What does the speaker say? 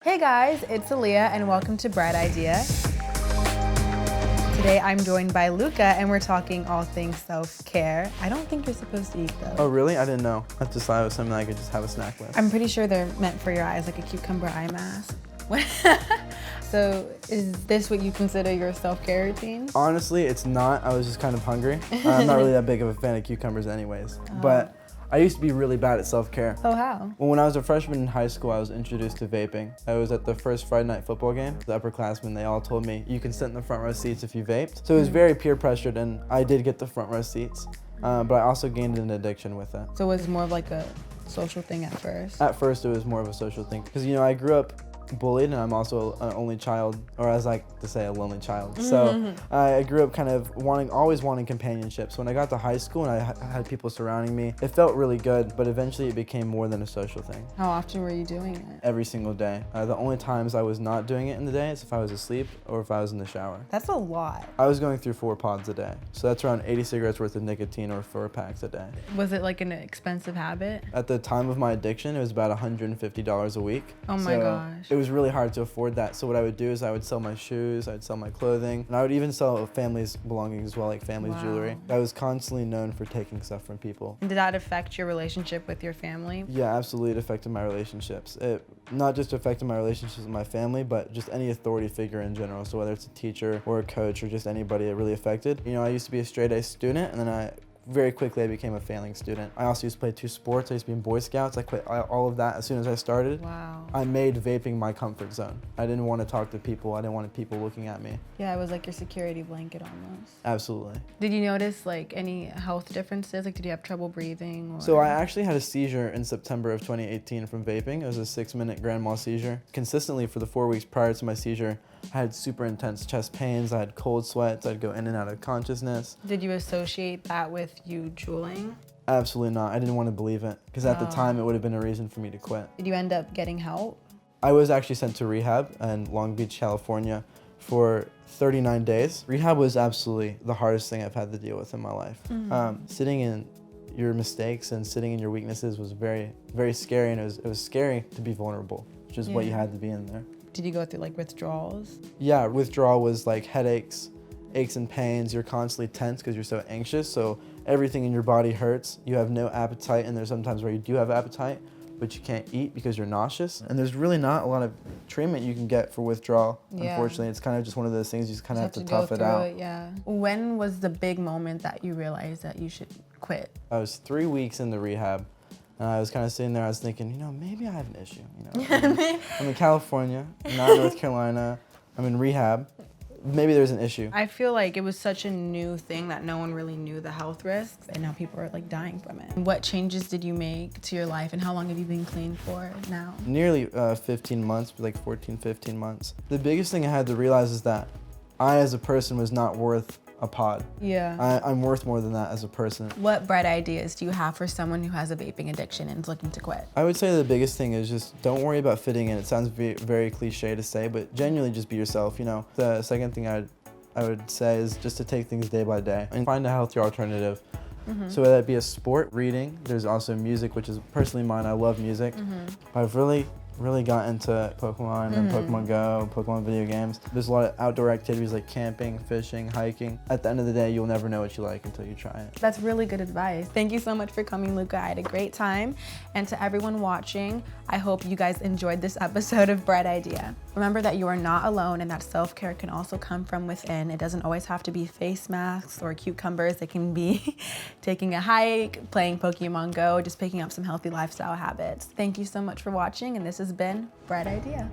Hey guys, it's Aaliyah and welcome to BRAT Idea. Today I'm joined by Luca and we're talking all things self-care. I don't think you're supposed to eat those. Oh really? I didn't know. I just thought it was something I could just have a snack with. I'm pretty sure they're meant for your eyes, like a cucumber eye mask. So is this what you consider your self-care routine? Honestly, it's not. I was just kind of hungry. I'm not really that big of a fan of cucumbers anyways. But I used to be really bad at self-care. Oh, how? Well, when I was a freshman in high school, I was introduced to vaping. I was at the first Friday night football game. The upperclassmen, they all told me, you can sit in the front row seats if you vaped. So it was very peer pressured and I did get the front row seats. But I also gained an addiction with it. So it was more of like a social thing at first? At first, it was more of a social thing. Because, you know, I grew up bullied and I'm also an only child, or as I like to say, a lonely child. So I grew up kind of always wanting companionship. So when I got to high school and I had people surrounding me, it felt really good, but eventually it became more than a social thing. How often were you doing it? Every single day. The only times I was not doing it in the day is if I was asleep or if I was in the shower. That's a lot. I was going through 4 pods a day. So that's around 80 cigarettes worth of nicotine or 4 packs a day. Was it like an expensive habit? At the time of my addiction, it was about $150 a week. Oh my gosh. It was really hard to afford that. So what I would do is I would sell my shoes, I'd sell my clothing, and I would even sell family's belongings as well, like family's jewelry. I was constantly known for taking stuff from people. And did that affect your relationship with your family? Yeah, absolutely. It affected my relationships. It not just affected my relationships with my family, but just any authority figure in general. So whether it's a teacher or a coach or just anybody, it really affected. You know, I used to be a straight-A student, and then very quickly I became a failing student. I also used to play 2 sports. I used to be in Boy Scouts. I quit all of that as soon as I started. Wow. I made vaping my comfort zone. I didn't want to talk to people. I didn't want people looking at me. Yeah, it was like your security blanket almost. Absolutely. Did you notice like any health differences? Like did you have trouble breathing? Or... So I actually had a seizure in September of 2018 from vaping. It was a 6-minute grand mal seizure. Consistently for the 4 weeks prior to my seizure, I had super intense chest pains. I had cold sweats. I'd go in and out of consciousness. Did you associate that with you drooling? Absolutely not. I didn't want to believe it because at the time it would have been a reason for me to quit. Did you end up getting help? I was actually sent to rehab in Long Beach, California for 39 days. Rehab was absolutely the hardest thing I've had to deal with in my life. Sitting in your mistakes and sitting in your weaknesses was very, very scary, and it was scary to be vulnerable, which is what you had to be in there. Did you go through like withdrawals? Yeah, withdrawal was like headaches, aches and pains. You're constantly tense because you're so anxious, so everything in your body hurts. You have no appetite, and there's sometimes where you do have appetite, but you can't eat because you're nauseous. And there's really not a lot of treatment you can get for withdrawal. Unfortunately, it's kind of just one of those things you just kind of have to tough it out. When was the big moment that you realized that you should quit? I was 3 weeks in the rehab. And I was kind of sitting there, I was thinking, you know, maybe I have an issue. You know, I'm in California, I'm not in North Carolina, I'm in rehab. Maybe there's an issue. I feel like it was such a new thing that no one really knew the health risks, and now people are like dying from it. What changes did you make to your life, and how long have you been clean for now? Nearly 15 months, like 14, 15 months. The biggest thing I had to realize is that I, as a person, was not worth a pod. Yeah. I'm worth more than that as a person. What bright ideas do you have for someone who has a vaping addiction and is looking to quit? I would say the biggest thing is just don't worry about fitting in. It sounds very cliche to say, but genuinely just be yourself, you know. The second thing I would say is just to take things day by day and find a healthier alternative. So whether that be a sport, reading, there's also music, which is personally mine. I love music. I've really got into Pokemon and Pokemon Go, Pokemon video games. There's a lot of outdoor activities like camping, fishing, hiking. At the end of the day, you'll never know what you like until you try it. That's really good advice. Thank you so much for coming, Luca. I had a great time. And to everyone watching, I hope you guys enjoyed this episode of BRAT Idea. Remember that you are not alone and that self-care can also come from within. It doesn't always have to be face masks or cucumbers. It can be taking a hike, playing Pokemon Go, just picking up some healthy lifestyle habits. Thank you so much for watching, and this has been BRAT Idea.